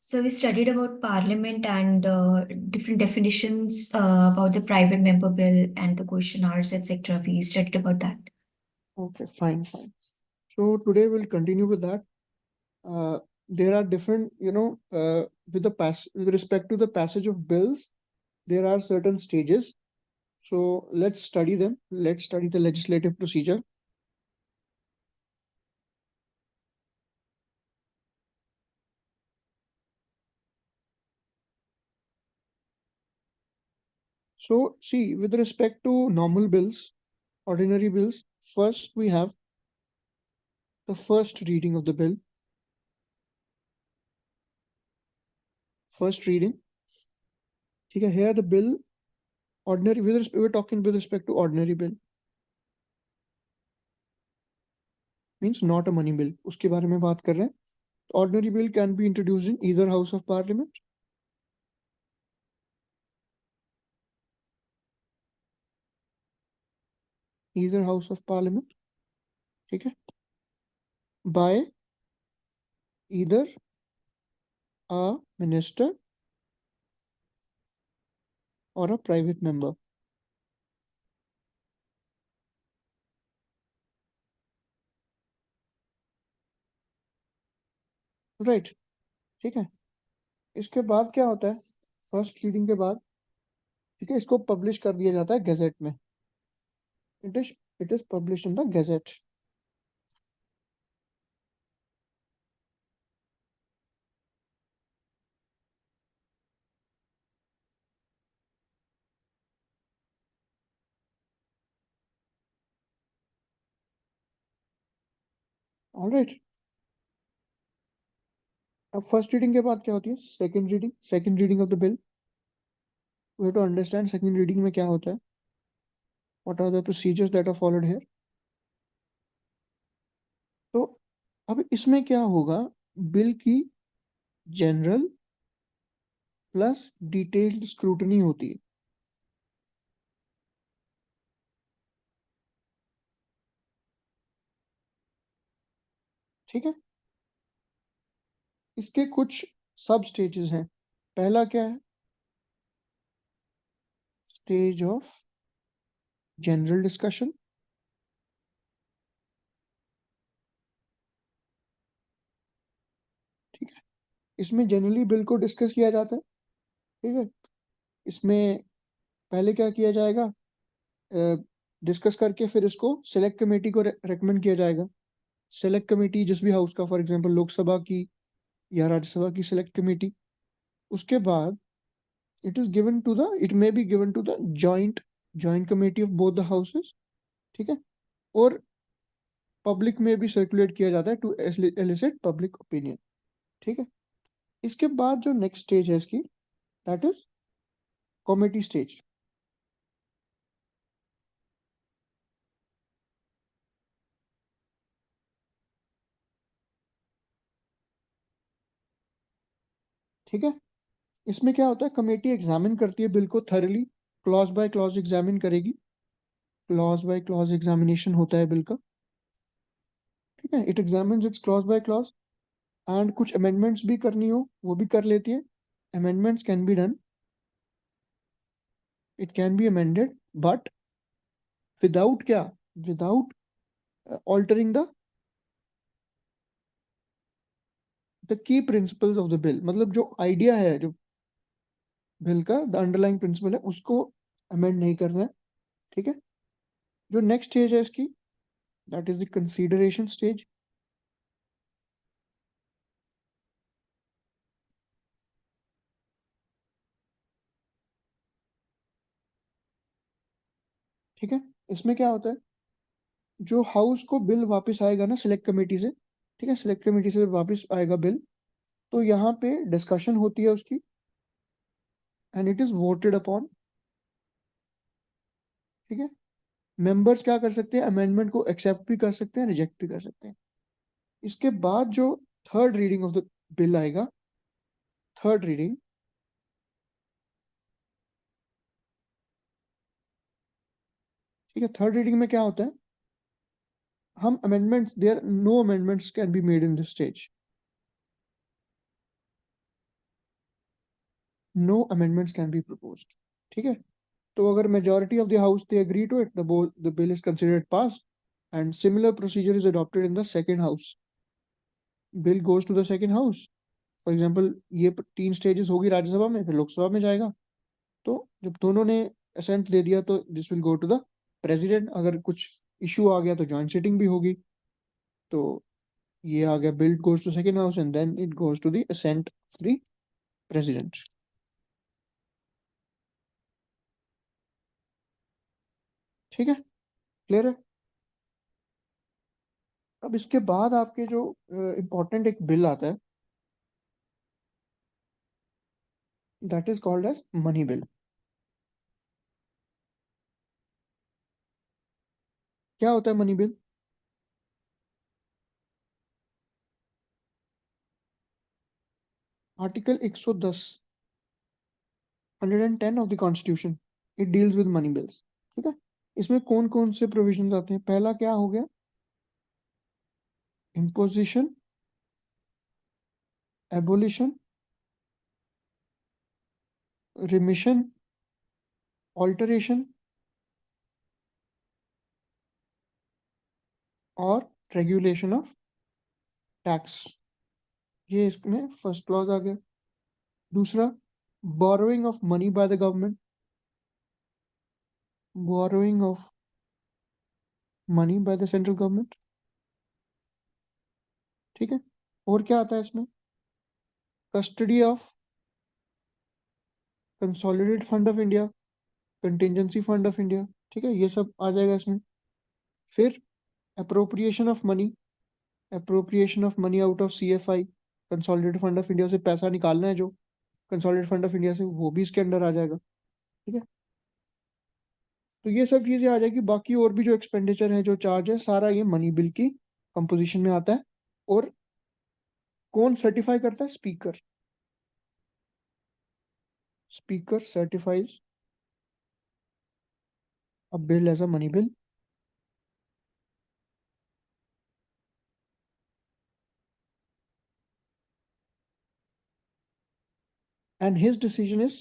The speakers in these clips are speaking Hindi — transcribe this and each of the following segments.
So we studied about parliament and different definitions about the private member bill and the questionnaires, etc. We studied about that. Okay, fine. So today we'll continue with that. There are different, with respect to the passage of bills, there are certain stages. So let's study them. Let's study the legislative procedure. So see, with respect to normal bills, ordinary bills, first we have the first reading of the bill. First reading. Okay, here the bill, ordinary, we're talking with respect to ordinary bill. Means not a money bill. उसके बारे में बात कर रहे हैं. Ordinary bill can be introduced in either house of parliament. Either house of parliament. ठीक है. By either a minister or a private member. Right. ठीक है. इसके बाद क्या होता है? फर्स्ट रीडिंग के बाद, ठीक है, इसको पब्लिश कर दिया जाता है गैजेट में. It is published in the gazette. All right. अब फर्स्ट रीडिंग के बाद क्या होती है? Second reading of the bill. We have to understand second reading में क्या होता है. What are the procedures that are followed here? तो अब इसमें क्या होगा? बिल की जनरल प्लस डिटेल्ड स्क्रूटनी होती है. ठीक है. इसके कुछ सब स्टेजेस हैं. पहला क्या है? Stage of general discussion. ठीक है. इसमें जनरली बिल को डिस्कस किया जाता है. ठीक है. इसमें पहले क्या किया जाएगा? डिस्कस करके फिर इसको सेलेक्ट कमेटी को रेकमेंड किया जाएगा. सेलेक्ट कमेटी जिस भी हाउस का, फॉर एग्जांपल लोकसभा की या राज्यसभा की सेलेक्ट कमेटी. उसके बाद it may be given to the joint committee of both the houses. ठीक है. और पब्लिक में भी सर्कुलेट किया जाता है टू elicit पब्लिक ओपिनियन. ठीक है. इसके बाद जो नेक्स्ट स्टेज है इसकी, दैट इज कमेटी स्टेज. ठीक है. इसमें क्या होता है? कमेटी एग्जामिन करती है बिल को thoroughly, clause by clause examine करेगी. क्लॉज बाय क्लॉज एग्जामिनेशन होता है बिल का. ठीक है. It examines its clause by clause. And कुछ अमेंडमेंट्स भी करनी हो वो भी कर लेती है. Amendments can be done. It can be amended but without क्या? Without altering the key principles of the bill. मतलब जो आइडिया है, जो बिल का द अंडरलाइंग प्रिंसिपल है, उसको अमेंड नहीं करना है. ठीक है. जो नेक्स्ट स्टेज है इसकी, that is the consideration stage. ठीक है. इसमें क्या होता है? जो हाउस को बिल वापस आएगा ना सिलेक्ट कमेटी से, ठीक है, सिलेक्ट कमेटी से वापस आएगा बिल, तो यहाँ पे डिस्कशन होती है उसकी and it is voted upon. ठीक है. मेंबर्स क्या कर सकते हैं? अमेंडमेंट को एक्सेप्ट भी कर सकते हैं, रिजेक्ट भी कर सकते हैं. इसके बाद जो third reading of the bill आएगा, थर्ड रीडिंग. ठीक है. थर्ड रीडिंग में क्या होता है? हम amendments, there no amendments can be made in this stage. no amendments can be proposed. ठीक है, तो अगर majority of the house they agree to it, the bill is considered passed, and similar procedure is adopted in the second house. Bill goes to the second house. For example, ये 3 stages होगी राज्यसभा में, फिर लोकसभा में जाएगा. तो जब दोनों ने assent दे दिया तो this will go to the president. अगर कुछ issue आ गया तो joint sitting भी होगी. तो ये आ गया, bill goes to second house and then it goes to the assent of the president. ठीक है, क्लियर है. अब इसके बाद आपके जो इम्पोर्टेंट एक बिल आता है, that is called as money bill. क्या होता है money bill? Article 110 110 of the constitution, it deals with money bills. ठीक है, इसमें कौन कौन से प्रोविजंस आते हैं? पहला क्या हो गया? इम्पोजिशन, एबोलिशन, रिमिशन, ऑल्टरेशन और रेगुलेशन ऑफ टैक्स. ये इसमें फर्स्ट क्लॉज आ गया. दूसरा, borrowing of money by the government, borrowing of money by the central government. ठीक है, और क्या आता है इसमें? Custody of consolidated fund of India, contingency fund of India. ठीक है, ये सब आ जाएगा इसमें. फिर appropriation of money, appropriation of money out of CFI, consolidated fund of India से पैसा निकालना है जो कंसोलिडेटेड फंड ऑफ इंडिया से, वो भी इसके अंडर आ जाएगा. ठीक है, तो ये सब चीजें आ जाएगी. बाकी और भी जो एक्सपेंडिचर है, जो चार्ज है, सारा ये मनी बिल की कंपोजिशन में आता है. और कौन सर्टिफाई करता है? Speaker. Speaker certifies a bill as a money bill. And his decision is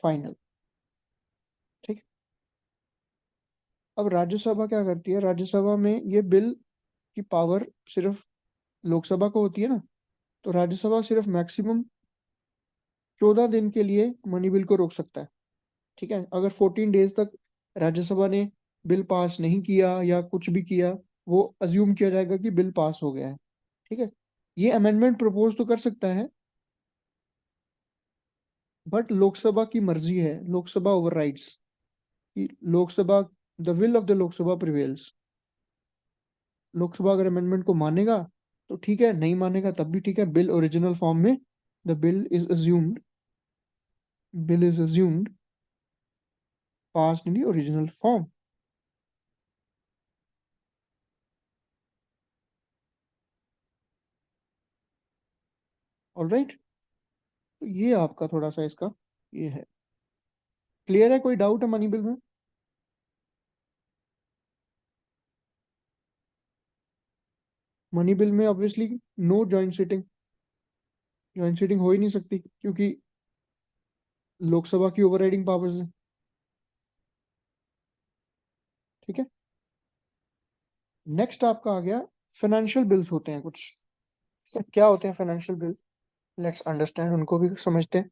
final. ठीक. अब राज्यसभा क्या करती है? राज्यसभा में ये बिल की पावर सिर्फ लोकसभा को होती है ना, तो राज्यसभा सिर्फ मैक्सिमम 14 दिन के लिए मनी बिल को रोक सकता है. ठीक है, अगर 14 डेज तक राज्यसभा ने बिल पास नहीं किया या कुछ भी किया, वो अज्यूम किया जाएगा कि बिल पास हो गया है. ठीक है, ये अमेंडमेंट प्रपोज तो कर सकता है, बट लोकसभा की मर्जी है, Lok Sabha overrides. Lok Sabha, the will of the Lok Sabha prevails. Lok Sabha अगर अमेंडमेंट को मानेगा तो ठीक है, नहीं मानेगा तब भी ठीक है. बिल ओरिजिनल फॉर्म में, the bill is assumed passed in the original form. All right, तो ये आपका थोड़ा सा इसका ये है. क्लियर है? कोई डाउट है मनी बिल में? मनी बिल में obviously no joint sitting, joint sitting हो ही नहीं सकती क्योंकि लोकसभा की ओवरराइडिंग पावर्स है. ठीक है, नेक्स्ट आपका आ गया फाइनेंशियल बिल्स. होते हैं कुछ. तो क्या होते हैं फाइनेंशियल बिल? लेट्स अंडरस्टैंड, उनको भी समझते हैं.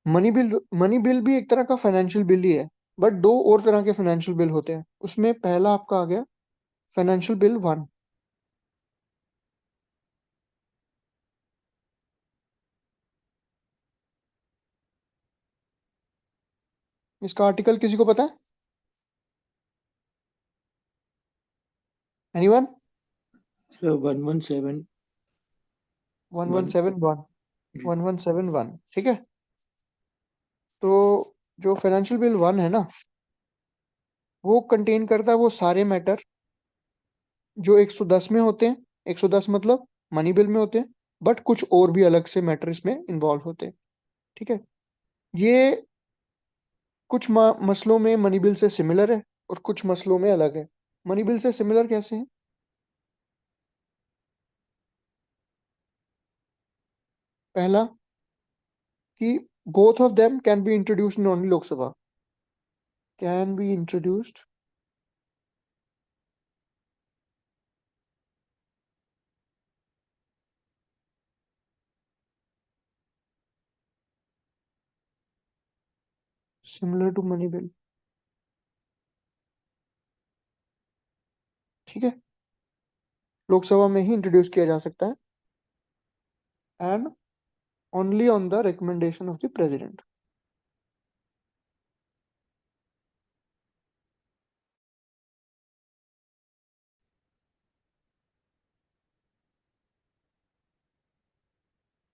मनी बिल भी एक तरह का फाइनेंशियल बिल ही है, बट दो और तरह के फाइनेंशियल बिल होते हैं. उसमें पहला आपका आ गया फाइनेंशियल बिल 1. इसका आर्टिकल किसी को पता है? एनीवन? So 117 1171 1171. ठीक है, तो जो फाइनेंशियल बिल 1 है ना, वो कंटेन करता है वो सारे मैटर जो 110 में होते हैं. 110 मतलब मनी बिल में होते हैं, बट कुछ और भी अलग से मैटर इसमें इन्वॉल्व होते हैं. ठीक है, ये कुछ मसलों में मनी बिल से सिमिलर है और कुछ मसलों में अलग है. मनी बिल से सिमिलर कैसे है? पहला कि both of them can be introduced in only Lok Sabha, can be introduced similar to money bill, ठीक है, लोकसभा में ही इंट्रोड्यूस किया जा सकता है, and only on the recommendation of the president.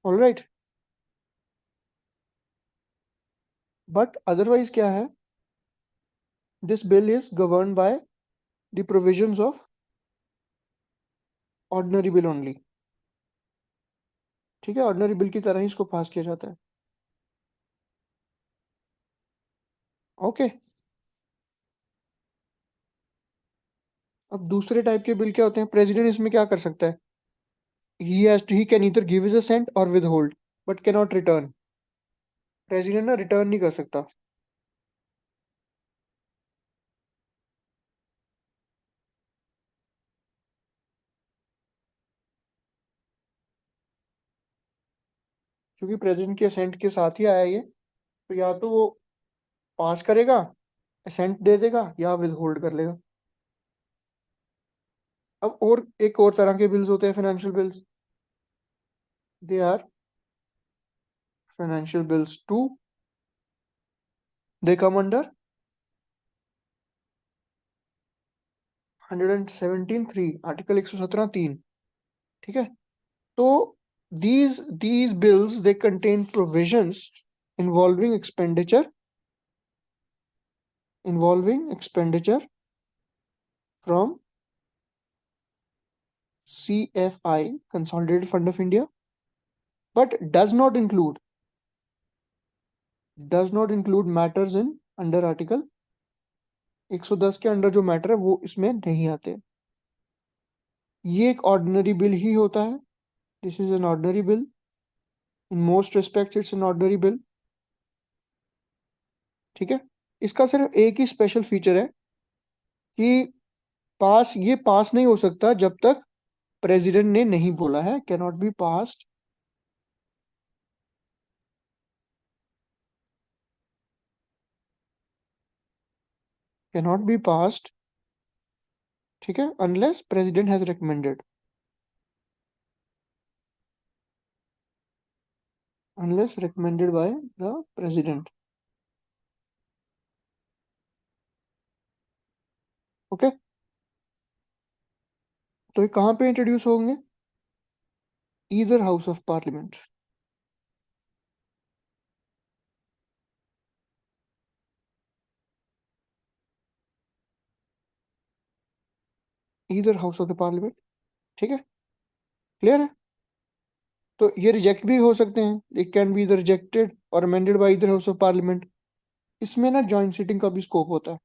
Alright, but otherwise क्या है, this bill is govern by the provisions of ordinary bill only, ठीक है, ऑर्डिनरी बिल की तरह ही इसको पास किया जाता है। ओके, अब दूसरे टाइप के बिल क्या होते हैं, प्रेसिडेंट इसमें क्या कर सकता है, he can either give his assent or withhold but cannot return, president ना रिटर्न नहीं कर सकता, क्योंकि प्रेसिडेंट के असेंट के साथ ही आया ये, तो या तो वो पास करेगा, असेंट दे देगा, या विद होल्ड कर लेगा। अब और एक और तरह के बिल्स होते हैं financial bills, they are financial bills two, they come under 117(3), article 117(3), ठीक है। तो these bills they contain provisions involving expenditure from CFI, Consolidated Fund of India, but does not include matters in under article 110 के अंडर जो मैटर है वो इसमें नहीं आते। ये एक ऑर्डिनरी बिल ही होता है, this is an ordinary bill, in most respects it's an ordinary bill, ठीक है। इसका सिर्फ एक ही स्पेशल फीचर है कि ये पास नहीं हो सकता जब तक प्रेसिडेंट ने नहीं बोला है, कैनॉट बी पास्ड ठीक है, unless president has recommended, unless recommended by the president, okay. तो ये कहां पे इंट्रोड्यूस होंगे, either house of parliament, either house of the parliament, ठीक है, क्लियर है। तो ये रिजेक्ट भी हो सकते हैं, इट कैन बी रिजेक्टेड और amended bye either house of parliament. इसमें ना जॉइंट सिटिंग का भी स्कोप होता है,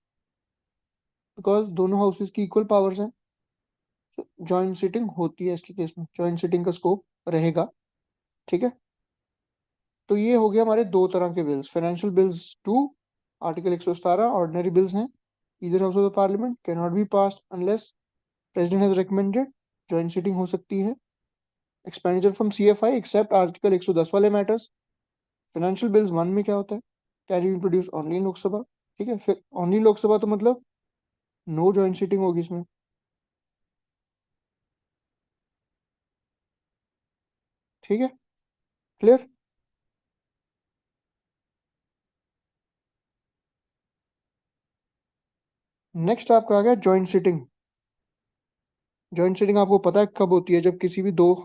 बिकॉज दोनों हाउसेस की इक्वल पावर्स हैं, जॉइंट सिटिंग होती है इसके केस में, जॉइंट सिटिंग का स्कोप रहेगा, ठीक है। तो ये हो गया हमारे दो तरह के bills, financial bills two, article 117 ordinary bills हैं, either house of the parliament can not be passed unless president has recommended, joint sitting हो सकती है, expenditure from CFI except article 110 वाले मैटर्स। फाइनेंशियल बिल्स 1 में क्या होता है, can you introduce only in Lok Sabha, ठीक है, फिर ओनली लोकसभा तो मतलब नो जॉइंट सिटिंग होगी इसमें, ठीक है, क्लियर। नेक्स्ट आपका आ गया जॉइंट सिटिंग। जॉइंट सिटिंग आपको पता है कब होती है, जब किसी भी दोनों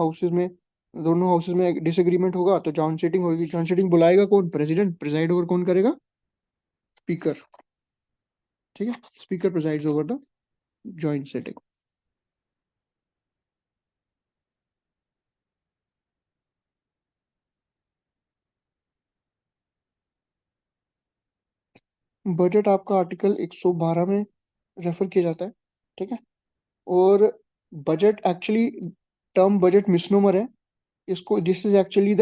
हाउसेज में डिसएग्रीमेंट होगा तो जॉइंट सिटिंग होगी। जॉइंट सिटिंग बुलाएगा कौन, प्रेसिडेंट, प्रिजाइड ओवर कौन करेगा, स्पीकर, ठीक है, speaker presides over the joint sitting. Budget आपका आर्टिकल 112 में रेफर किया जाता है, ठीक है। और budget actually term budget misnomer है, इसको this is actually the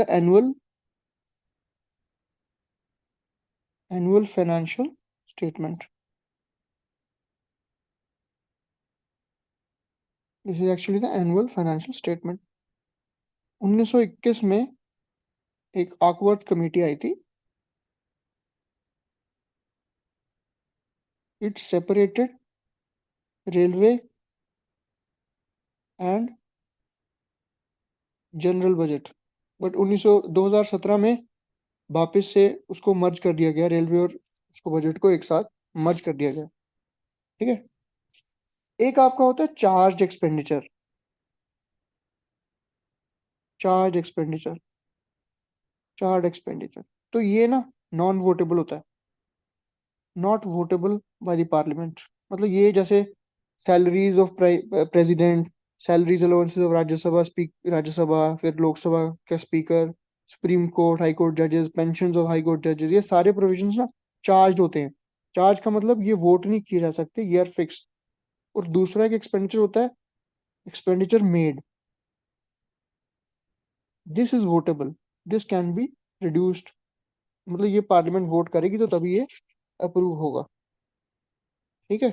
annual financial statement. This is actually the annual financial statement. 1921 में एक ऑकवर्थ कमेटी आई थी. It separated railway and general budget, but 2017 में वापस से उसको मर्ज कर दिया गया, रेलवे और उसको बजट को एक साथ मर्ज कर दिया गया. ठीक है. एक आपका होता है चार्ज एक्सपेंडिचर. चार्ज एक्सपेंडिचर तो ये ना नॉन वोटेबल होता है, not votable by the parliament. मतलब ये जैसे salaries of president, salaries allowances of Rajya Sabha, फिर लोकसभा का speaker, supreme court, high court जजेस, पेंशन्स ऑफ हाई कोर्ट जजेस, ये सारे प्रोविजंस ना चार्ज होते हैं. चार्ज का मतलब ये वोट नहीं किए जा सकते, ये आर फिक्स. और दूसरा एक एक्सपेंडिचर होता है expenditure made. This is votable, this can be reduced. मतलब ये पार्लियामेंट वोट करेगी तो तभी ये अप्रूव होगा. ठीक है.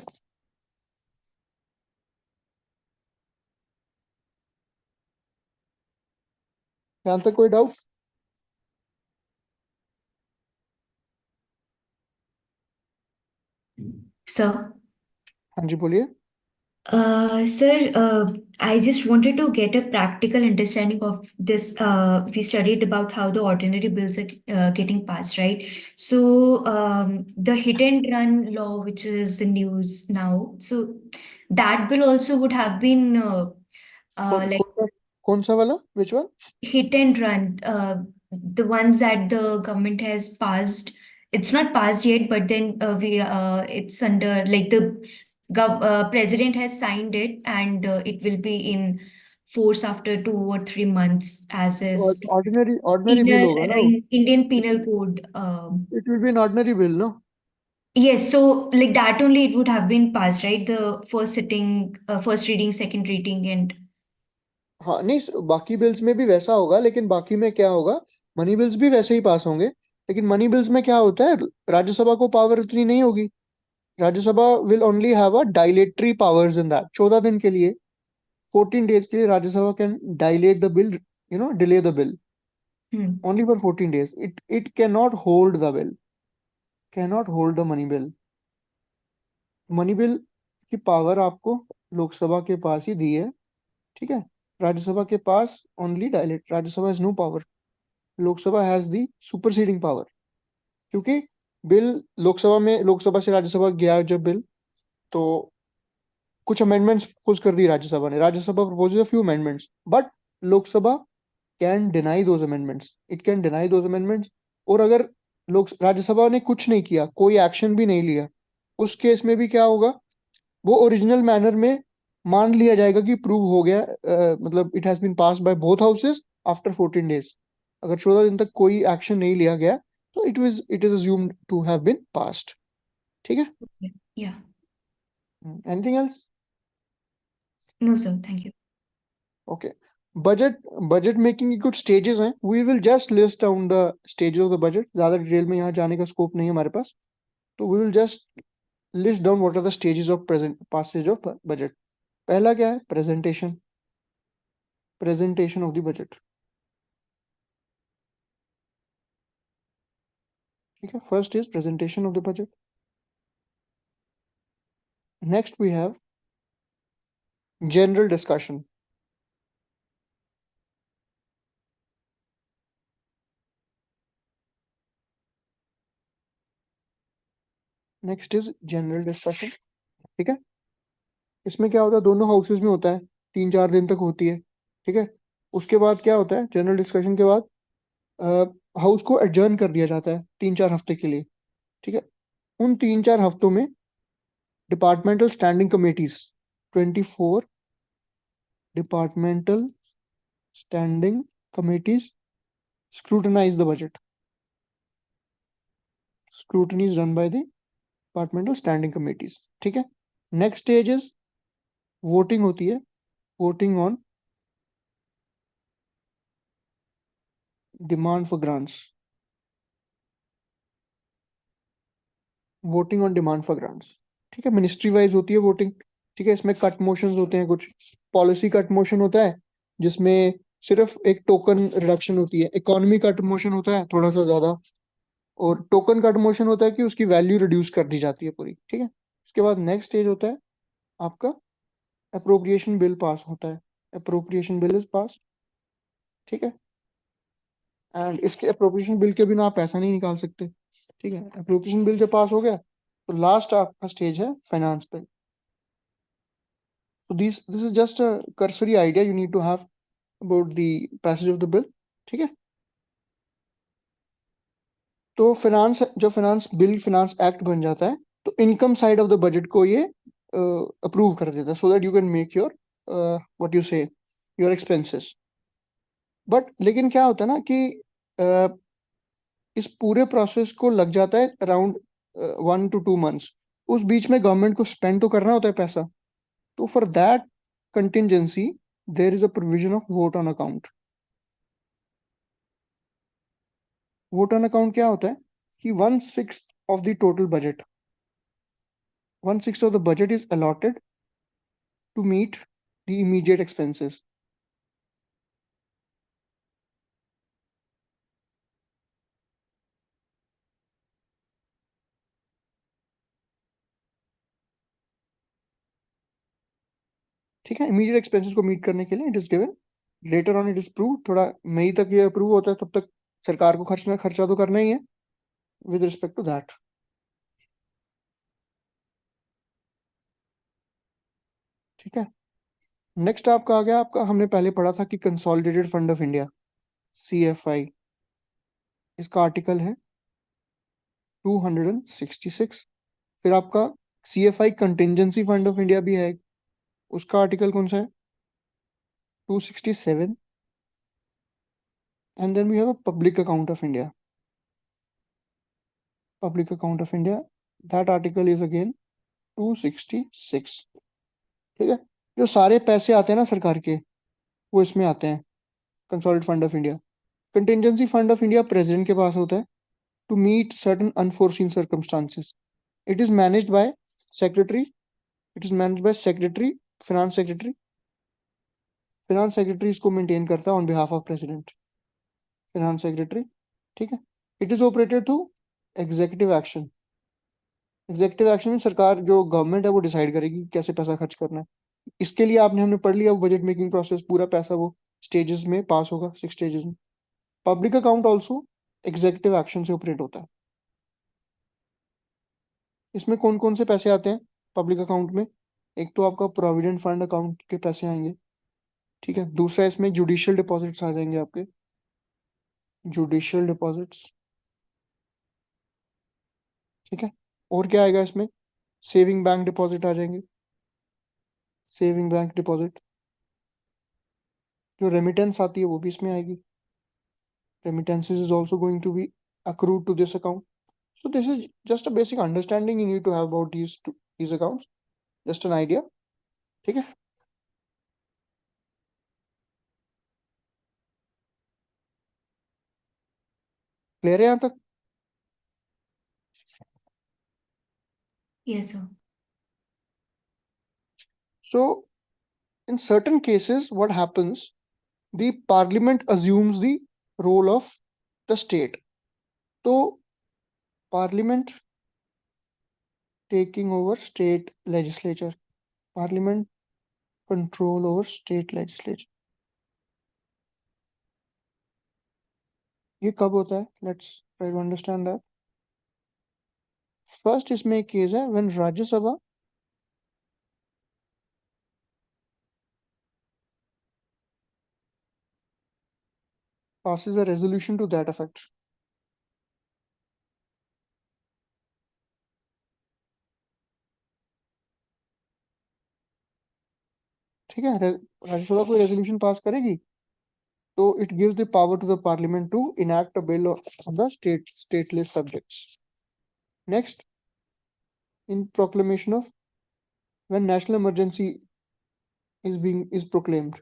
यहाँ तक कोई डाउट? Sir. हाँ जी बोलिए. Sir, I just wanted to get a practical understanding of this. We studied about how the ordinary bills are getting passed, right? So, the hit and run law, which is in news now, so that bill also would have been like कौन सा वाला? Which one? hit and run, the ones that the government has passed. It's not passed yet, but then it's under like the president has signed it, and it will be in force after 2 or 3 months, as is Ordinary bill होगा ना वो. Indian Penal Code. It will be an ordinary bill, no? Yes, so like that only it would have been passed, right? The first sitting, first reading, second reading, and हाँ नहीं, बाकी बिल्स में भी वैसा होगा, लेकिन बाकी में क्या होगा, मनी बिल्स भी वैसे ही पास होंगे. लेकिन मनी बिल्स में क्या होता है, राज्यसभा को पावर उतनी नहीं होगी. Rajya Sabha will only have a dilatory powers in that. 14 दिन के लिए, 14 days के लिए Rajya Sabha can dilate the bill, delay the bill. Only for 14 days. It cannot hold the bill, cannot hold the money bill. Money bill की पावर आपको लोकसभा के पास ही दी है. ठीक है. राज्यसभा के पास only dilate. Rajya Sabha has no power. Lok Sabha has the superseding power. क्योंकि बिल लोकसभा से राज्यसभा गया जब बिल, तो कुछ अमेंडमेंट्स पुश कर दी राज्यसभा ने. Rajya Sabha proposes a few amendments, but Lok Sabha can deny those amendments. It can deny those amendments. और अगर राज्यसभा ने कुछ नहीं किया, कोई एक्शन भी नहीं लिया, उस केस में भी क्या होगा, वो ओरिजिनल मैनर में मान लिया जाएगा कि प्रूव हो गया. मतलब it has been pass by both houses after 14 days. अगर 14 दिन तक कोई एक्शन नहीं लिया गया तो it is assumed to have been passed. ठीक है. yeah. Anything else? No, sir, thank you. Okay. Budget making की कुछ स्टेजेस हैं. We will just list down the stages of the budget. ज्यादा डिटेल में यहाँ जाने का स्कोप नहीं है हमारे पास, तो we will just list down what are the stages of present passage of budget. पहला क्या है? Presentation of the budget. ठीक है. First is presentation of the budget. Next we have general discussion. Next is general discussion. ठीक है. इसमें क्या होता है, दोनों हाउसेस में होता है, 3-4 दिन तक होती है. ठीक है. उसके बाद क्या होता है, जनरल डिस्कशन के बाद हाउस को एडजर्न कर दिया जाता है 3-4 हफ्ते के लिए. ठीक है. उन 3-4 हफ्तों में departmental standing committees, 24 departmental standing committees scrutinize the budget. Scrutiny is done by the departmental standing committees. ठीक है. नेक्स्ट स्टेज इज वोटिंग होती है. Voting on demand for grants, voting on demand for grants. ठीक है, मिनिस्ट्री वाइज होती है वोटिंग। ठीक है, इसमें कट मोशंस होते हैं, कुछ पॉलिसी कट मोशन होता है जिसमें सिर्फ एक टोकन रिडक्शन होती है। इकोनॉमी कट मोशन होता है थोड़ा सा ज्यादा, और टोकन कट मोशन होता है कि उसकी वैल्यू रिड्यूस कर दी जाती है पूरी। ठीक है, उसके बाद नेक्स्ट स्टेज होता है आपका अप्रोप्रिएशन बिल पास होता है। Appropriation bill is pass. ठीक है, एंड इसके अप्रोप्रिएशन बिल के बिना आप पैसा नहीं निकाल सकते। ठीक है, अप्रोप्रिएशन बिल जब पास हो गया तो लास्ट आपका स्टेज है finance bill. So this is just a cursory idea you need to have about the passage of the bill. ठीक है, तो फाइनेंस, जब फाइनेंस बिल फाइनेंस एक्ट बन जाता है तो income side of the budget को ये अप्रूव कर देता है, so that you can make your what you से योर एक्सपेंसेस। बट लेकिन क्या होता है ना कि इस पूरे प्रोसेस को लग जाता है अराउंड 1 to 2 months। उस बीच में गवर्नमेंट को स्पेंड तो करना होता है पैसा, तो for that contingency there is a provision of vote on account. Vote on account क्या होता है कि 1/6 of the total budget, 1/6 of the budget is allotted to meet the immediate expenses. ठीक है, इमीडिएट एक्सपेंसेस को मीट करने के लिए it is given. Later on it is prove, थोड़ा मई तक ये अप्रूव होता है, तब तक सरकार को खर्चा तो करना ही है विद रिस्पेक्ट टू दैट। ठीक है, नेक्स्ट आपका आ गया, आपका हमने पहले पढ़ा था कि consolidated fund of India, CFI। इसका आर्टिकल है 266। फिर आपका CFI contingency fund of India भी है, उसका आर्टिकल कौन सा है? 267। And then we have a public account of India. Public account of India, that article is again 266। ठीक है, जो सारे पैसे आते हैं ना सरकार के, वो इसमें आते हैं consolidated fund of India. Contingency fund of India president के पास होता है to meet certain unforeseen circumstances. It is managed by secretary, it is managed by secretary, finance secretary. Finance secretary इसको मेंटेन करता है on behalf of president, finance secretary. ठीक है, it is operated through executive action. Executive action में सरकार, जो गवर्नमेंट है, वो डिसाइड करेगी कि कैसे पैसा खर्च करना है। इसके लिए हमने पढ़ लिया बजट मेकिंग प्रोसेस, पूरा पैसा वो स्टेजेस में पास होगा, 6 स्टेजेस में। Public account also executive action से ऑपरेट होता है। इसमें कौन कौन से पैसे आते हैं पब्लिक अकाउंट में? एक तो आपका प्रोविडेंट फंड अकाउंट के पैसे आएंगे। ठीक है, दूसरा इसमें जुडिशियल डिपॉजिट्स आ जाएंगे आपके, जुडिशियल डिपॉजिट्स। ठीक है, और क्या आएगा इसमें? सेविंग बैंक डिपॉजिट आ जाएंगे, सेविंग बैंक डिपॉजिट। जो रेमिटेंस आती है वो भी इसमें आएगी, remittances is also going to be accrued to this account. So this is just a basic understanding you need to have about these accounts, just an idea. ठीक है, क्लियर है यहाँ तक? Yes, sir. So in certain cases what happens, the parliament assumes the role of the state. तो parliament taking over state legislature, parliament control over state legislature, ये कब होता है? Let's try to understand that. First इसमें एक केस है when Rajya Sabha passes a resolution to that effect. ठीक है, राज्यसभा कोई रेजोल्यूशन पास करेगी तो it gives the power to the parliament to enact a bill on the state list subjects. Next, in proclamation of when national emergency is proclaimed,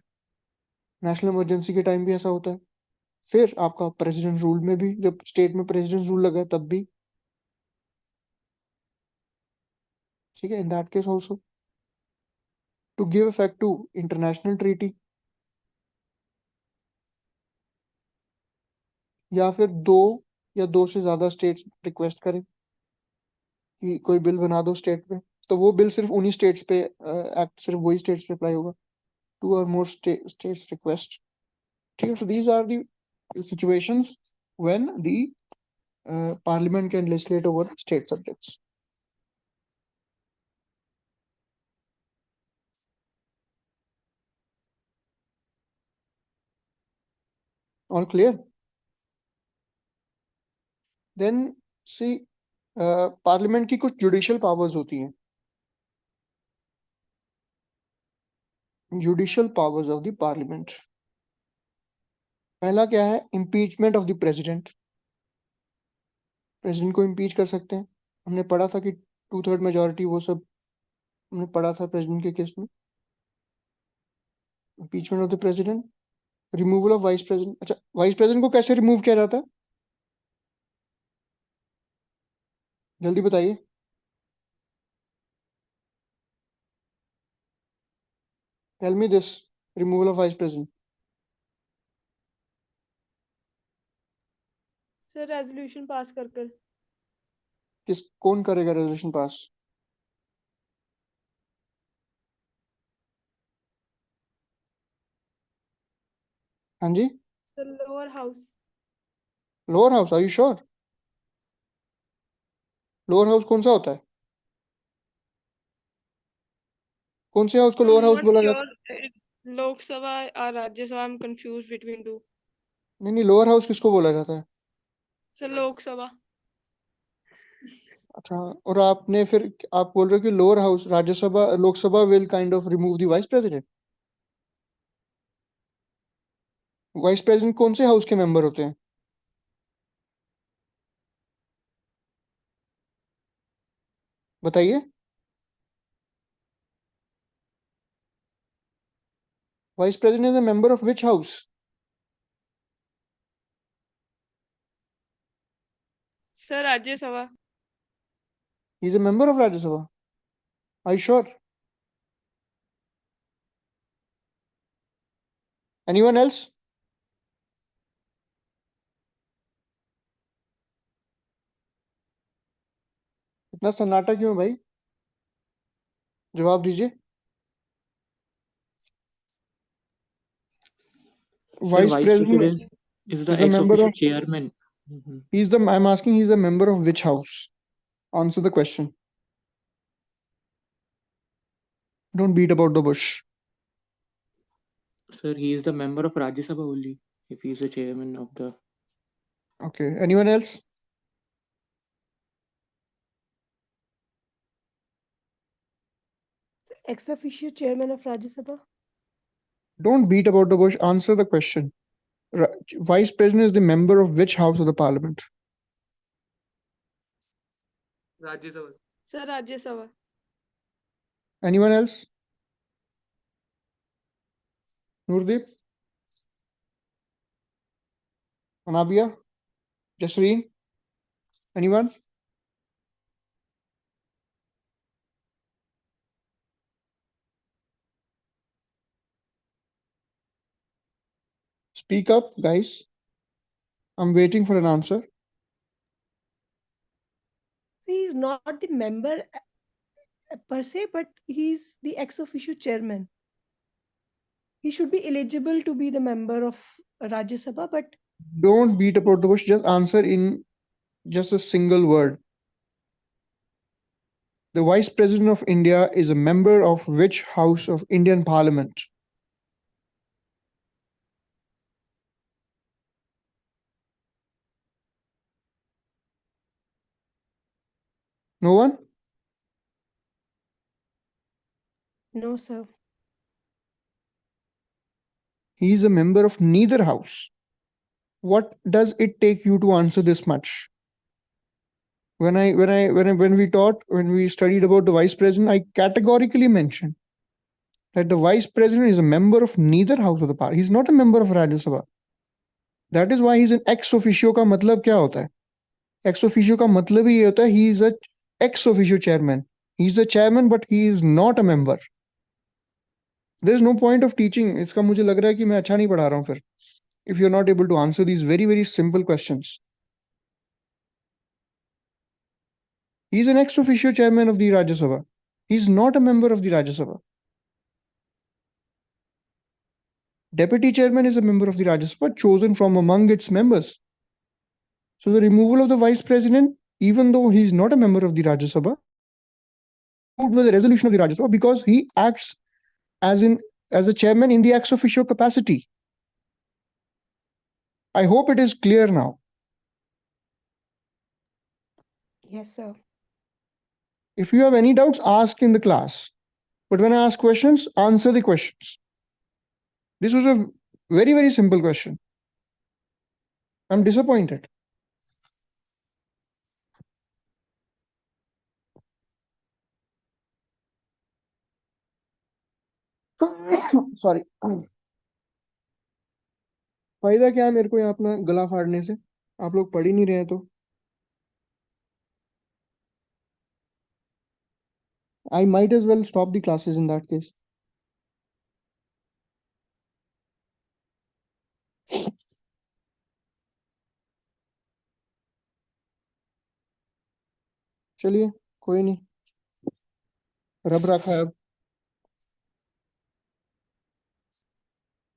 national emergency के टाइम भी ऐसा होता है। फिर आपका प्रेसिडेंट रूल में भी, जब स्टेट में प्रेसिडेंट रूल लगा तब भी, ठीक है, in that case also to give effect to international treaty, या फिर दो या दो से ज्यादा स्टेट्स रिक्वेस्ट करें कि कोई बिल बना दो स्टेट में, तो वो बिल सिर्फ उन्हीं स्टेट्स पे एक्ट सिर्फ वही स्टेट्स पे अप्लाई होगा, टू और मोर स्टेट्स रिक्वेस्ट, ठीक है। So these are the situations when the parliament can legislate over state subjects. All clear? Then see, parliament की कुछ जुडिशियल पावर्स होती हैं, judicial powers of the parliament. पहला क्या है? Impeachment of the president, president को इम्पीच कर सकते हैं। हमने पढ़ा था कि 2/3 मेजोरिटी, वो सब हमने पढ़ा था प्रेसिडेंट के केस में। Impeachment of the president, removal of vice president. अच्छा, वाइस प्रेसिडेंट को कैसे रिमूव किया जाता है, जल्दी बताइए। Tell me this, removal of vice president. Sir resolution pass कर कर। कौन करेगा रेजोल्यूशन पास? हाँ जी, sir lower house. Lower house, are you sure? Lower house कौन सा होता है? कौन से हाउस को लोअर हाउस बोला जाता है? लोकसभा और Rajya Sabha, I am confused between two. नहीं, लोअर हाउस किसको बोला जाता है? सर लोकसभा। अच्छा, और आपने फिर आप बोल रहे हो कि lower house, Rajya Sabha, Lok Sabha will kind of remove the vice president. Vice president कौन से हाउस के मेंबर होते हैं? बताइए। Vice president is a member of which house? Sir Rajya Sabha. He is a member of Rajya Sabha, are you sure? Anyone else? इतना सन्नाटा क्यों है भाई? जवाब दीजिए। Sir, vice Vice president President is the is a ex member officio of, chairman. Mhm. he's the, I'm asking, he's a member of which house? Answer the question. Don't beat about the bush. Sir, he is the member of Rajya Sabha only if he is the chairman of the. Okay, anyone else? Ex officio chairman of Rajya Sabha. Don't beat about the bush. Answer the question. Vice President is the member of which house of the parliament? Rajya Sabha. Sir Rajya Sabha. Anyone else? Noordeep? Anabia? Jasreen? Anyone? Speak up, guys. I'm waiting for an answer. He is not the member per se, but he's the ex officio chairman. He should be eligible to be the member of Rajya Sabha, but Don't beat about the bush. Just answer in just a single word. The Vice President of India is a member of which house of Indian Parliament? No one? no, sir. He is a member of neither house. What does it take you to answer this much? When we studied about the Vice President, I categorically mentioned that the Vice President is a member of neither house of the party. He's not a member of Rajya Sabha. That is why he is an ex officio. का मतलब क्या होता है? एक्स ऑफिशियो का मतलब ही ये होता है he is a ex officio chairman. He is the chairman but he is not a member. There is no point of teaching. इसका मुझे लग रहा है कि मैं अच्छा नहीं पढ़ा रहा हूँ फिर, if you're not able to answer these very, very simple questions. He's an ex officio chairman of the Rajya Sabha. He's not a member of the Rajya Sabha. Deputy chairman is a member of the Rajya Sabha chosen from among its members. So the removal of the vice president, even though he's not a member of the Rajya Sabha, with the resolution of the Rajya Sabha because he acts as a chairman in the ex officio capacity. I hope it is clear now. Yes, sir. If you have any doubts, ask in the class. But when I ask questions, answer the questions. This was a very, very simple question. I'm disappointed. Sorry. फायदा क्या है मेरे को यहाँ अपना गला फाड़ने से? आप लोग पढ़ ही नहीं रहे हैं तो I might as well stop the classes in that case. चलिए, कोई नहीं, रब रखा है। अब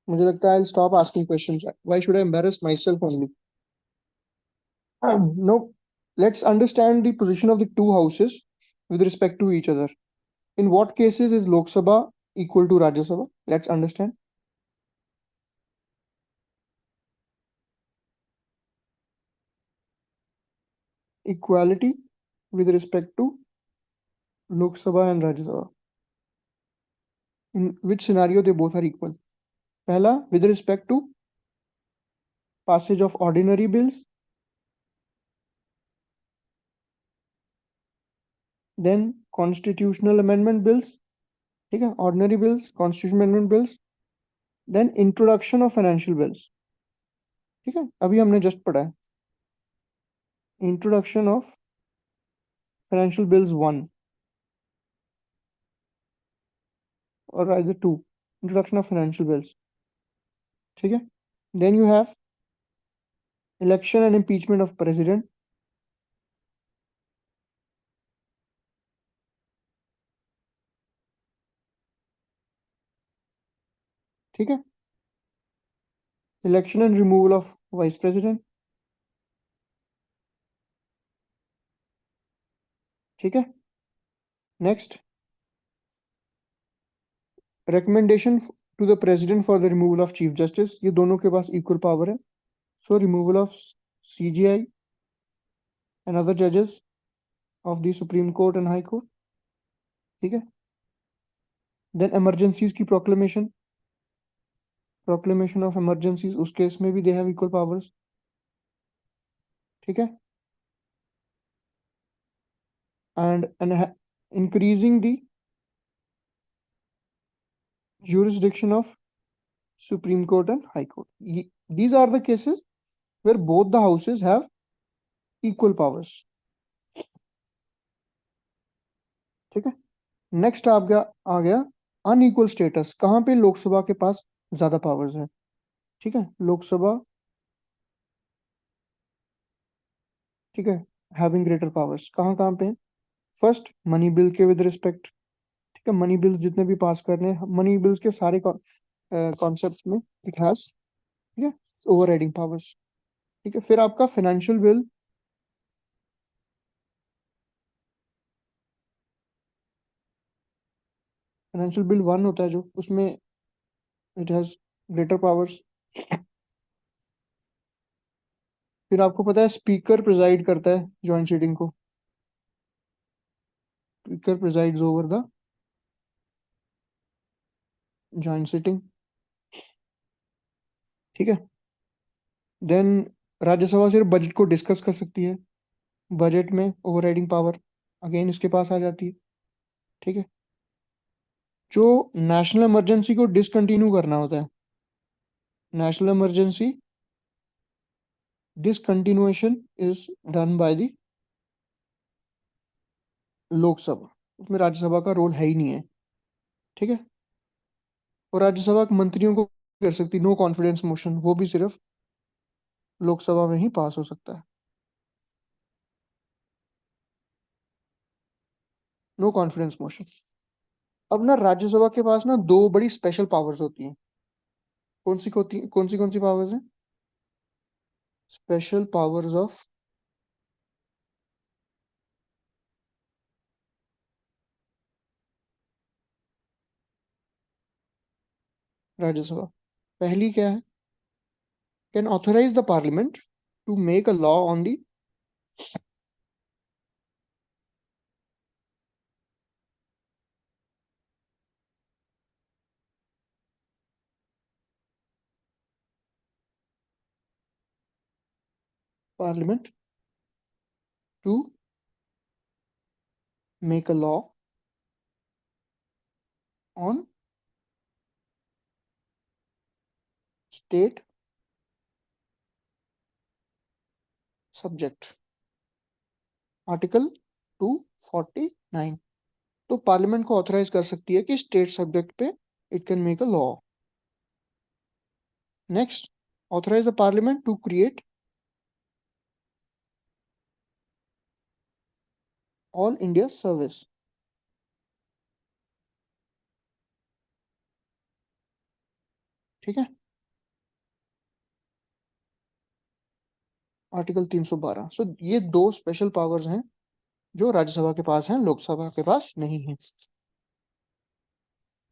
मुझे लगता है I stop asking questions. Why should I embarrass my self only? No, let's understand the position of the two houses with respect to each other. In what cases is Lok Sabha equal to Rajya Sabha? Let's understand. Equality with respect to Lok Sabha and Rajya Sabha. In which scenario they both are equal? Pehla, with respect to passage of ordinary bills, then constitutional amendment bills, ठीक है, ordinary bills, constitutional amendment bills, then introduction of financial bills, ठीक है, अभी हमने just पढ़ा है introduction of financial bills 1 or either 2, introduction of financial bills, ठीक है, then you have election and impeachment of president, ठीक है, election and removal of vice president, ठीक है, next recommendation to the president for the removal of chief justice, ये दोनों के पास equal power है, so removal of CGI and other judges of the Supreme Court and High Court, ठीक है, then emergencies की proclamation of emergencies, उस केस में भी they have equal powers, ठीक है, and increasing the jurisdiction of Supreme Court and High Court. These are the cases where both the houses have equal powers, ठीक है। नेक्स्ट आ गया अनइक्वल स्टेटस, कहाँ पे लोकसभा के पास ज्यादा पावर्स है, ठीक है, लोकसभा, ठीक है, हैविंग ग्रेटर पावर्स कहाँ कहाँ पे? फर्स्ट, मनी बिल के विद रिस्पेक्ट, ठीक है, मनी बिल्स जितने भी पास करने, मनी बिल्स के सारे कॉन्सेप्ट में इट हैज, ठीक है, ओवरराइडिंग पावर्स, ठीक है। फिर आपका फाइनेंशियल बिल, फाइनेंशियल बिल 1 होता है जो, उसमें इट हैज ग्रेटर पावर्स। फिर आपको पता है स्पीकर प्रिजाइड करता है जॉइंट सीटिंग को, speaker presides over the joint sitting, ठीक है। देन राज्यसभा सिर्फ बजट को डिस्कस कर सकती है, बजट में ओवरराइडिंग पावर अगेन इसके पास आ जाती है, ठीक है। जो नेशनल इमरजेंसी को डिसकंटिन्यू करना होता है, national emergency discontinuation is done by the Lok Sabha, उसमें राज्यसभा का रोल है ही नहीं है, ठीक है। और राज्यसभा के मंत्रियों को कर सकती नो कॉन्फिडेंस मोशन, वो भी सिर्फ लोकसभा में ही पास हो सकता है, नो कॉन्फिडेंस मोशन। अब ना राज्यसभा के पास ना दो बड़ी स्पेशल पावर्स होती हैं। कौन सी पावर्स हैं? Special powers of Rajya Sabha. पहली क्या है? Can authorise the parliament to make a law on the parliament to make a law on state subject, article 249। तो पार्लियामेंट को ऑथराइज कर सकती है कि स्टेट सब्जेक्ट पे it can make a law. Next, authorise the parliament to create all India service, ठीक है, आर्टिकल 312। सो ये दो स्पेशल पावर्स हैं जो राज्यसभा के पास हैं, लोकसभा के पास नहीं है।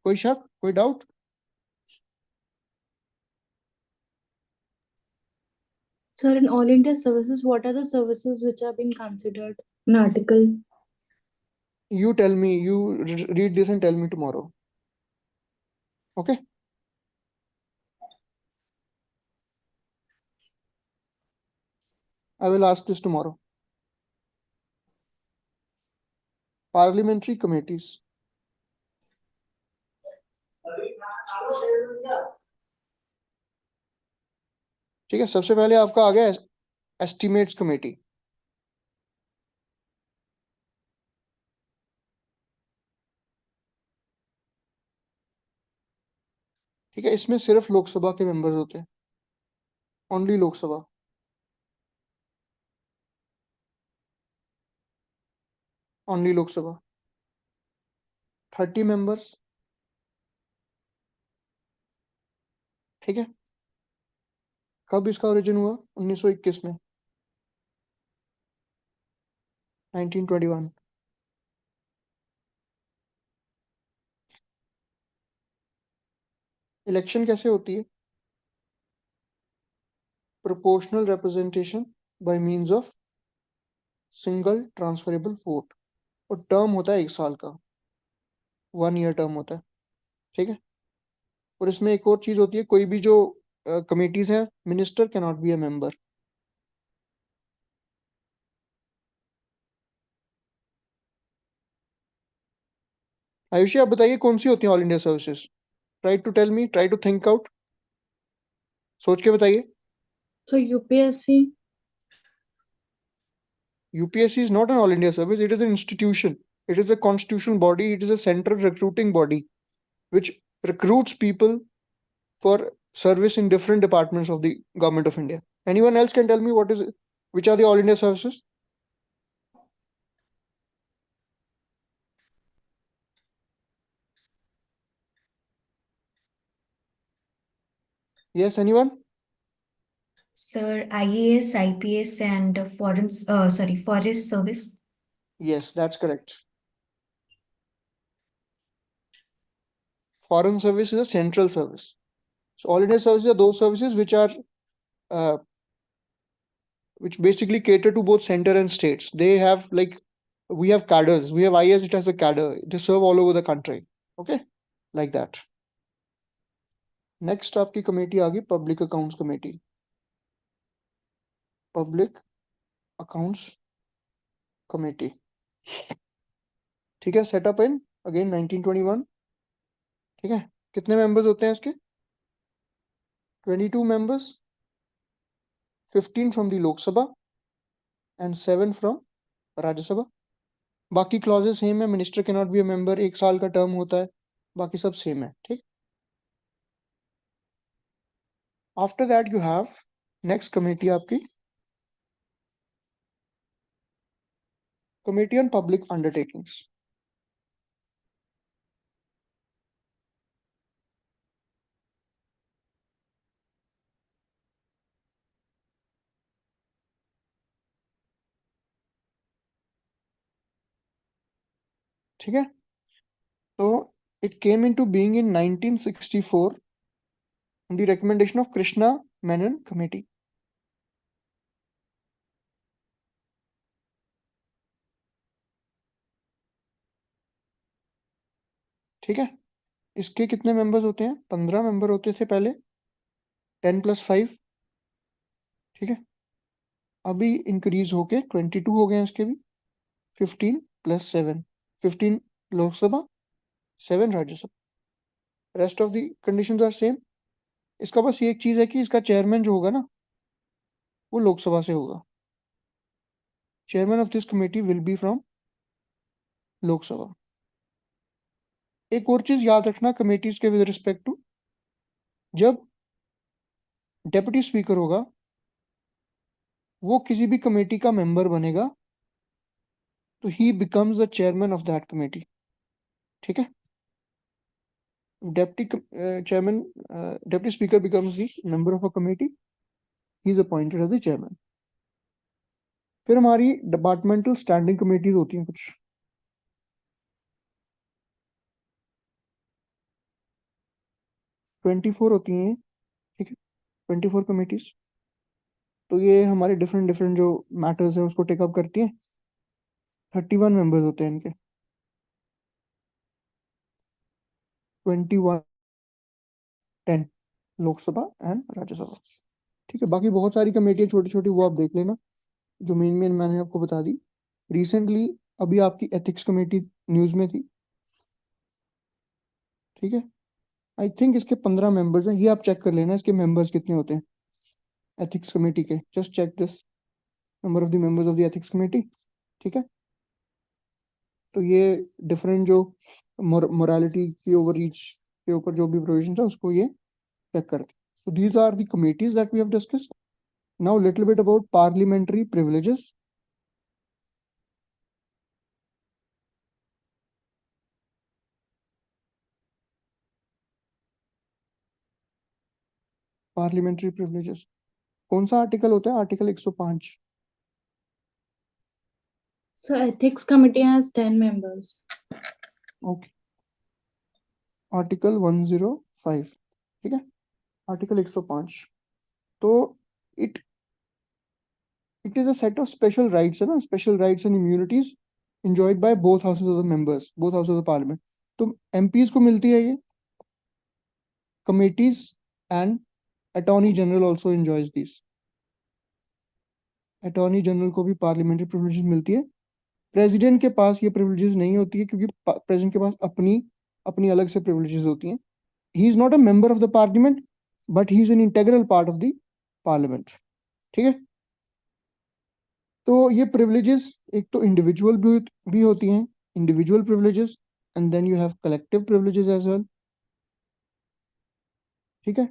कोई शक, कोई doubt? Sir, in all India services, what are the services which are being considered in article? You tell me, you read this and tell me tomorrow. Okay? I will ask this tomorrow. Parliamentary committees. ठीक है, सबसे पहले आपका आ गया एस्टिमेट्स कमेटी। ठीक है, इसमें सिर्फ लोकसभा के मेंबर्स होते हैं, only Lok Sabha. Only Lok Sabha, 30 members, ठीक है। कब इसका ओरिजिन हुआ? 1921 में, 1921। इलेक्शन कैसे होती है? Proportional representation by means of single transferable vote, और टर्म होता है 1 साल का, 1 ईयर टर्म होता है, ठीक है। और इसमें एक और चीज होती है, कोई भी जो कमिटीज है, minister can not be a member. Ayushi, आप बताइए कौन सी होती है all India services? Try to tell me, try to think out, सोच के बताइए। So UPSC. UPSC is not an all India service, it is an institution. It is a constitutional body, it is a central recruiting body which recruits people for service in different departments of the government of India. Anyone else can tell me which are the all India services? Yes, anyone? Sir, IAS, IPS, and forest service. Yes, that's correct. Foreign service is a central service. So all India services are those services which are which basically cater to both center and states. They have we have cadres. We have IAS, it has a cadre. They serve all over the country. Okay, like that. Next आपकी कमेटी आ गई public accounts committee. Public accounts committee, ठीक है, सेटअप इन अगेन 1921, ठीक है। कितने मेंबर्स होते हैं इसके? 22 members, 15 from the Lok Sabha and 7 from Rajya Sabha. बाकी क्लॉजेस सेम है, minister can not be a member, 1 साल का टर्म होता है, बाकी सब सेम है, ठीक। After that you have next committee आपकी कमेटी ऑन पब्लिक अंडरटेकिंग्स। ठीक है, तो it came into being in 1964 on the recommendation of Krishna Menon Committee. ठीक है, इसके कितने मेंबर्स होते हैं? 15 मेंबर होते थे पहले, 10 + 5, ठीक है। अभी इंक्रीज होके 22 हो गए हैं इसके भी, 15 + 7, 15 Lok Sabha, 7 Rajya Sabha. Rest of the conditions are same. इसका बस ये एक चीज है कि इसका चेयरमैन जो होगा ना वो लोकसभा से होगा। Chairman of this committee will be from Lok Sabha. एक और चीज याद रखना कमेटीज के विद रिस्पेक्ट टू, जब डेप्यूटी स्पीकर होगा वो किसी भी कमेटी का मेंबर बनेगा तो he becomes the chairman of that committee, ठीक है। Deputy chairman, deputy speaker becomes the member of a committee, he is appointed as the chairman. फिर हमारी डिपार्टमेंटल स्टैंडिंग कमेटीज होती हैं कुछ, ट्वेंटी फोर होती हैं, ठीक है, 24 कमेटीज। तो ये हमारे डिफरेंट डिफरेंट जो मैटर्स है उसको टेकअप करती हैं। 31 मेंबर्स होते हैं इनके, 21, 10 लोकसभा एंड राज्यसभा, ठीक है। बाकी बहुत सारी कमेटियां छोटी छोटी वो आप देख लेना, जो मेन मेन मैंने आपको बता दी। रिसेंटली अभी आपकी एथिक्स कमेटी न्यूज में थी, ठीक है। आई थिंक इसके 15 मेंबर्स हैं, ये आप चेक कर लेना इसके मेंबर्स कितने होते हैं एथिक्स कमेटी के। Just check this number of the members of the ethics committee, ठीक है। तो ये डिफरेंट जो मोरालिटी की ओवररीच के ऊपर जो भी प्रोविजन था उसको ये चेक करते हैं। So these are the committees that we have discussed. Now little bit about parliamentary privileges. Parliamentary privileges कौन सा आर्टिकल होता है? Article 105। So ethics committee has 10 members. Okay, article 105, ठीक है, आर्टिकल 105। तो it it is a set of special rights, है ना, special rights and immunities enjoyed by both houses of the members, both houses of the parliament. तो MPs को मिलती है ये, committees and attorney general also enjoys these. Attorney general को भी पार्लियामेंट्री प्रिविलेजेस मिलती है। प्रेसिडेंट के पास ये प्रिविलेजेस नहीं होती है क्योंकि प्रेसिडेंट के पास अपनी अपनी अलग से प्रिविलेजेस होती हैं। ही is not a member of the parliament but he is an integral part of the parliament, ठीक है। तो ये प्रिविलेजेस एक तो इंडिविजुअल भी होती हैं, individual privileges, and then you have collective privileges as well, ठीक है।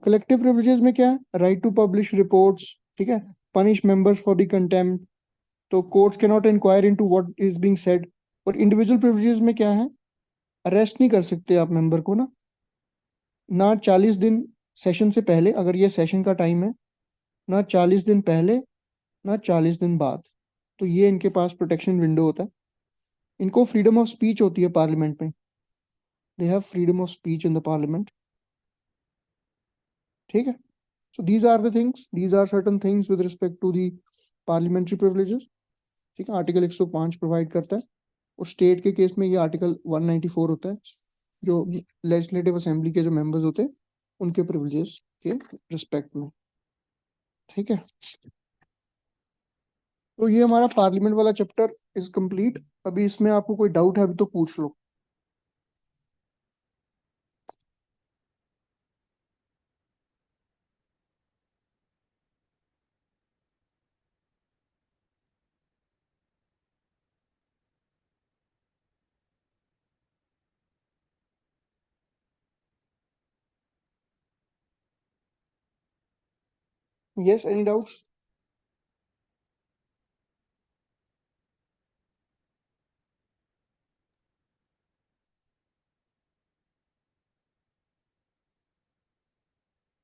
कलेक्टिव प्रिविलेजेस में क्या है? राइट टू पब्लिश रिपोर्ट्स, ठीक है, punish members for the contempt, तो courts can not inquire into what is being said. और इंडिविजुअल प्रिविलेजेस में क्या है? अरेस्ट नहीं कर सकते आप मेंबर को ना 40 दिन सेशन से पहले, अगर ये सेशन का टाइम है, ना 40 दिन पहले, ना 40 दिन बाद। तो ये इनके पास प्रोटेक्शन विंडो होता है। इनको फ्रीडम ऑफ स्पीच होती है पार्लियामेंट में, they have freedom of speech in the parliament, ठीक है। So these are the things, these are certain things with respect to the parliamentary privileges, ठीक है। आर्टिकल 105 प्रोवाइड करता है, और स्टेट के केस में ये आर्टिकल 194 होता है, जो लेजिस्लेटिव असेंबली के जो मेंबर्स होते हैं उनके प्रिविलेजेस के रिस्पेक्ट में, ठीक है। तो ये हमारा पार्लियामेंट वाला चैप्टर इज कंप्लीट। अभी इसमें आपको कोई डाउट है अभी तो पूछ लो। Yes, any doubts?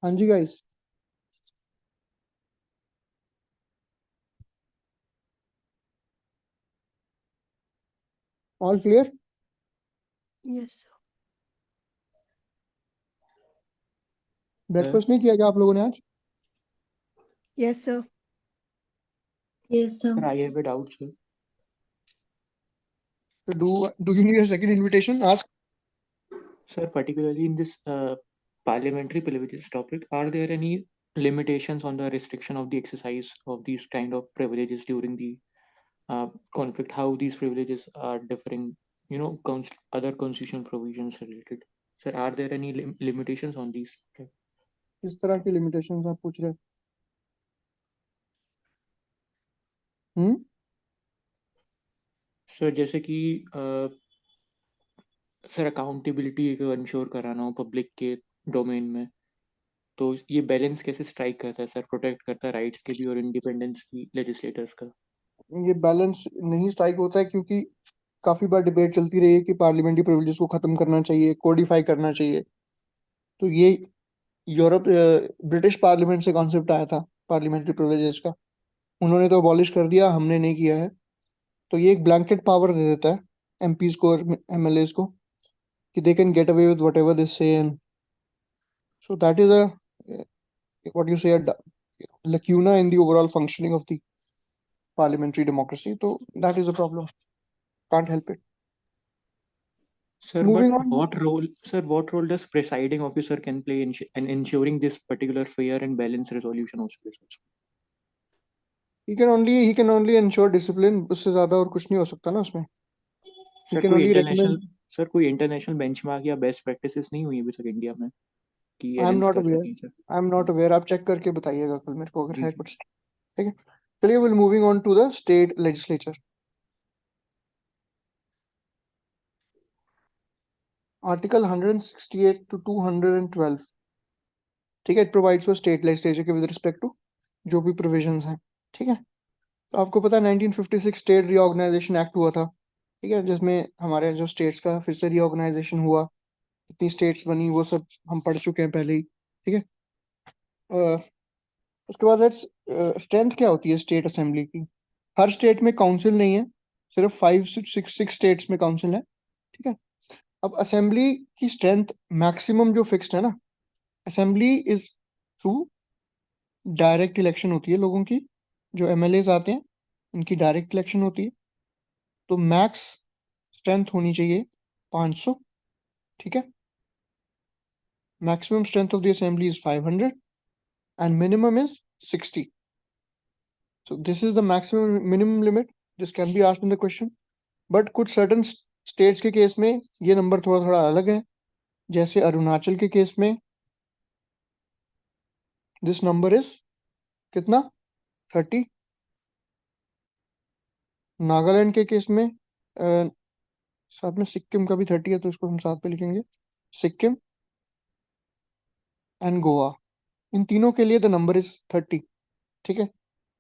हाँ जी guys. All clear? Yes, sir. Breakfast नहीं किया क्या आप लोगों ने आज? Yes, sir. Yes, sir. Sir, I have a doubt, sir. So do you need a second invitation? Ask. Sir, particularly in this parliamentary privileges topic, are there any limitations on the restriction of the exercise of these kind of privileges during the conflict? How these privileges are differing, you know, other constitutional provisions related? Sir, are there any limitations on these? किस तरह की limitations आप पूछ रहे हैं? सर जैसे कि सर अकाउंटेबिलिटी इंश्योर कराना हो पब्लिक के डोमेन में, तो ये बैलेंस कैसे स्ट्राइक करता है सर? प्रोटेक्ट करता है राइट्स के भी और इंडिपेंडेंस की लेजिस्लेटर्स का? ये बैलेंस नहीं स्ट्राइक होता है क्योंकि काफी बार डिबेट चलती रही है कि पार्लियामेंट्री प्रिविलेजेस को खत्म करना चाहिए, कोडिफाई करना चाहिए. तो ये यूरोप ब्रिटिश पार्लियामेंट से कॉन्सेप्ट आया था पार्लियामेंट्री प्रिविलेजेस का. उन्होंने तो अबॉलिश कर दिया, हमने नहीं किया है. तो ये एक ब्लैंकेट पावर दे देता है एमपीज को और एमएलएस को कि they can get away with whatever they say. And so that is a what you say lacuna in the overall functioning of the parliamentary democracy. So that is a problem. Can't help it. Sir, Moving but on. what role does presiding officer can play in ensuring this particular fair and balanced resolution of this? He can only ensure discipline. उससे ज्यादा और कुछ नहीं हो सकता ना उसमें. He सर can कोई only recommend. इंटरनेशनल बेंचमार्क या बेस्ट प्रैक्टिसेस नहीं हुई अभी तक इंडिया में कि I'm अरेंज not कर aware. सकें सर? I'm not aware. आप चेक करके बताइएगा कल मेरे को अगर जी है जी. कुछ. ठीक है. चलिए we'll moving on to the state legislature. Article 168 to 212. ठीक है. It provides for state legislature के with respect to जो भी provisions हैं. ठीक है. तो आपको पता है 1956 स्टेट रीऑर्गेनाइजेशन एक्ट हुआ था. ठीक है. जिसमें हमारे जो स्टेट्स का फिर से रीऑर्गेनाइजेशन हुआ, कितनी स्टेट्स बनी वो सब हम पढ़ चुके हैं पहले ही. ठीक है. उसके बाद स्ट्रेंथ क्या होती है स्टेट असेंबली की? हर स्टेट में काउंसिल नहीं है, सिर्फ 5 6 स्टेट्स में काउंसिल है. ठीक है. अब असेंबली की स्ट्रेंथ मैक्सिमम जो फिक्स्ड है ना, assembly is through direct election होती है लोगों की. जो एमएलए आते हैं इनकी डायरेक्ट इलेक्शन होती है. तो मैक्स स्ट्रेंथ होनी चाहिए 500. ठीक है. Maximum strength of the assembly is 500 and minimum is 60. So this is the maximum minimum limit. This can be asked in the question. But कुछ certain states के केस में ये नंबर थोड़ा थोड़ा अलग है. जैसे अरुणाचल के केस में this number is कितना 30. नागालैंड के केस में साथ में सिक्किम का भी 30 है, तो इसको हम साथ पे लिखेंगे. सिक्किम एंड गोवा, इन तीनों के लिए द नंबर इज 30. ठीक है.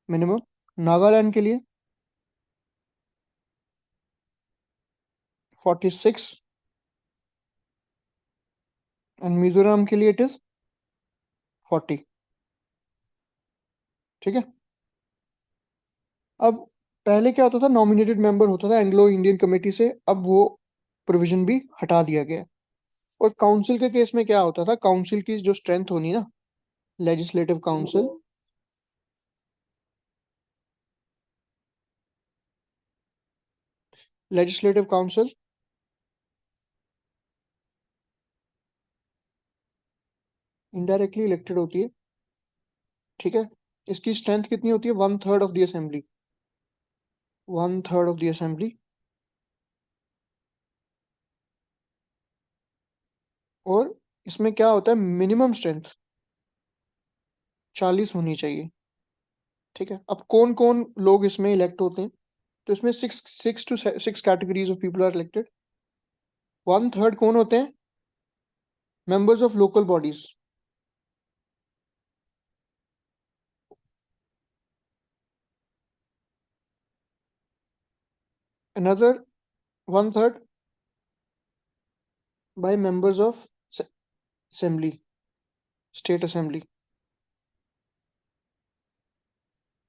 मिनिमम. नागालैंड के लिए 46 एंड मिजोरम के लिए इट इज 40. ठीक है. अब पहले क्या होता था, नॉमिनेटेड मेंबर होता था एंग्लो इंडियन कमेटी से. अब वो प्रोविजन भी हटा दिया गया. और काउंसिल के केस में क्या होता था, काउंसिल की जो स्ट्रेंथ होनी ना, legislative council, legislative council indirectly elected होती है. ठीक है. इसकी स्ट्रेंथ कितनी होती है? 1/3 of the assembly. 1/3 of the assembly. और इसमें क्या होता है, मिनिमम स्ट्रेंथ 40 होनी चाहिए. ठीक है. अब कौन कौन लोग इसमें इलेक्ट होते हैं? तो इसमें 6 categories of people are elected. 1/3 कौन होते हैं? Members of local bodies. another 1/3 by members of assembly, state assembly.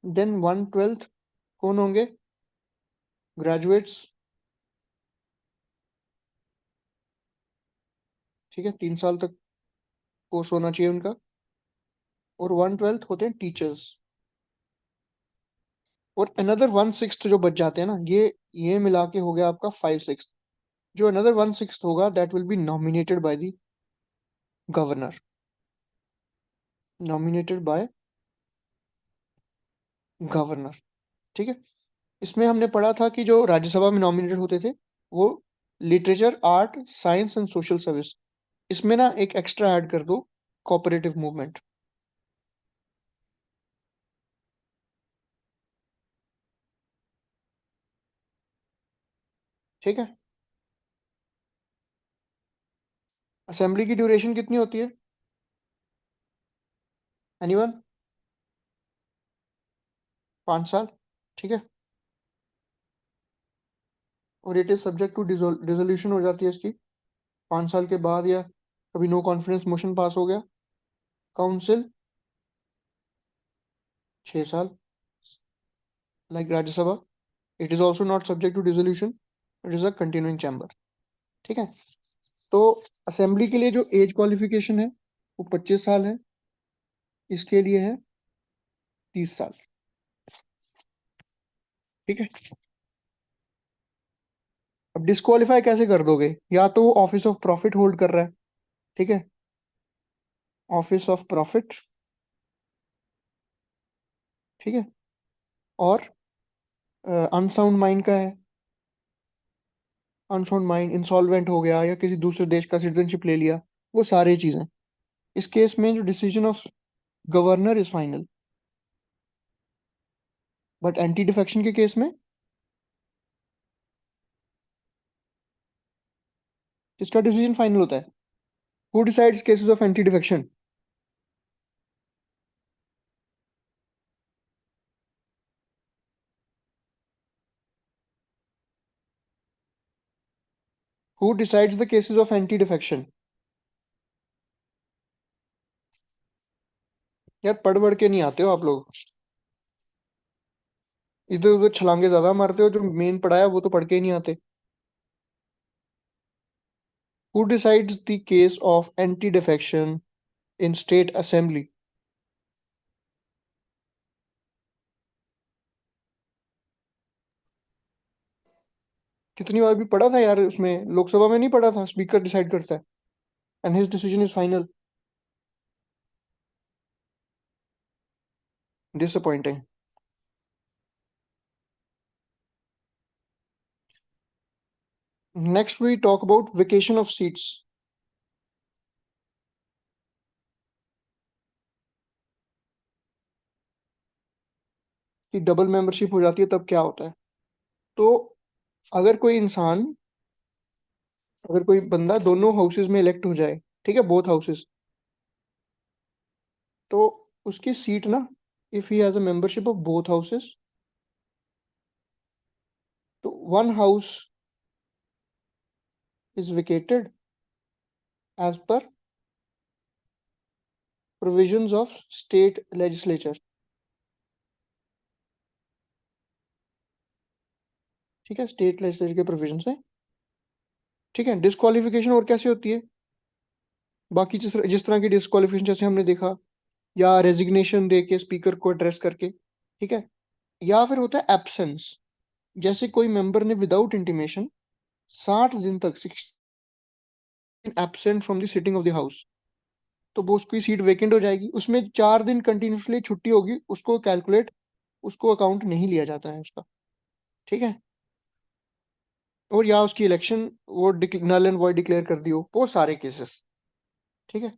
Then 1/12 कौन होंगे? ग्रेजुएट्स, ठीक है, 3 साल तक कोर्स होना चाहिए उनका। और 1/12 होते हैं टीचर्स। और अनदर 1/6 जो बच जाते हैं ना, ये मिला के हो गया आपका 5/6। जो अनदर 1/6 होगा that will be nominated by the governor, nominated by governor, ठीक है। इसमें हमने पढ़ा था कि जो राज्यसभा में नॉमिनेटेड होते थे वो literature, art, science and social service. इसमें ना एक एक्स्ट्रा ऐड कर दो, कोऑपरेटिव मूवमेंट। ठीक है। असेंबली की ड्यूरेशन कितनी होती है? एनीवन? 5 साल, ठीक है। और it is subject to dissolution हो जाती है इसकी 5 साल के बाद, या कभी नो कॉन्फिडेंस मोशन पास हो गया। काउंसिल 6 साल, like Rajya Sabha. It is also not subject to dissolution, it is a continuing chamber, ठीक है। तो असेंबली के लिए जो एज क्वालिफिकेशन है वो 25 साल है, इसके लिए है 30 साल, ठीक है। अब डिस्क्वालीफाई कैसे कर दोगे? या तो वो ऑफिस ऑफ प्रॉफिट होल्ड कर रहा है, ठीक है, ऑफिस ऑफ प्रॉफिट, ठीक है, और अनसाउंड माइंड का है, अनसाउंड माइंड, इंसॉल्वेंट हो गया, या किसी दूसरे देश का सिटीजनशिप ले लिया, वो सारी चीजें। इस केस में जो decision of governor is final. But anti defection के केस में किसका डिसीजन फाइनल होता है? Who decides cases of anti defection? Who decides the cases of anti defection? यार पढ़ पढ़ के नहीं आते हो आप लोग, इधर उधर छलांगे ज्यादा मारते हो, जो मेन पढ़ाया वो तो पढ़ के ही नहीं आते। Who decides the case of anti defection in state assembly? कितनी बार भी पढ़ा था यार, उसमें लोकसभा में नहीं पढ़ा था, स्पीकर डिसाइड करता है and his decision is final. Disappointing. Next we talk about vacation of seats. कि डबल मेंबरशिप हो जाती है तब क्या होता है? तो अगर कोई इंसान, अगर कोई बंदा दोनों हाउसेज में इलेक्ट हो जाए, ठीक है, बोथ हाउसेज, तो उसकी सीट ना, if he has a membership of both houses, तो one house is vacated as per provisions of state legislature, ठीक है, स्टेट लेजिस्लेचर के प्रोविजन है, ठीक है। डिस्क्वालिफिकेशन और कैसे होती है? बाकी जिस तरह की डिस्क्वालिफिकेशन जैसे हमने देखा, या रेजिग्नेशन दे के स्पीकर को एड्रेस करके, ठीक है, या फिर होता है एब्सेंस। जैसे कोई मेंबर ने विदाउट इंटीमेशन 60 दिन तक absent from the sitting of the house, तो वो उसकी सीट वेकेंट हो जाएगी। उसमें 4 दिन कंटिन्यूसली छुट्टी होगी, उसको कैलकुलेट, उसको अकाउंट नहीं लिया जाता है उसका, ठीक है। और या उसकी इलेक्शन वो नल एंड वॉइड डिक्लेयर कर दी हो, वो सारे केसेस, ठीक है।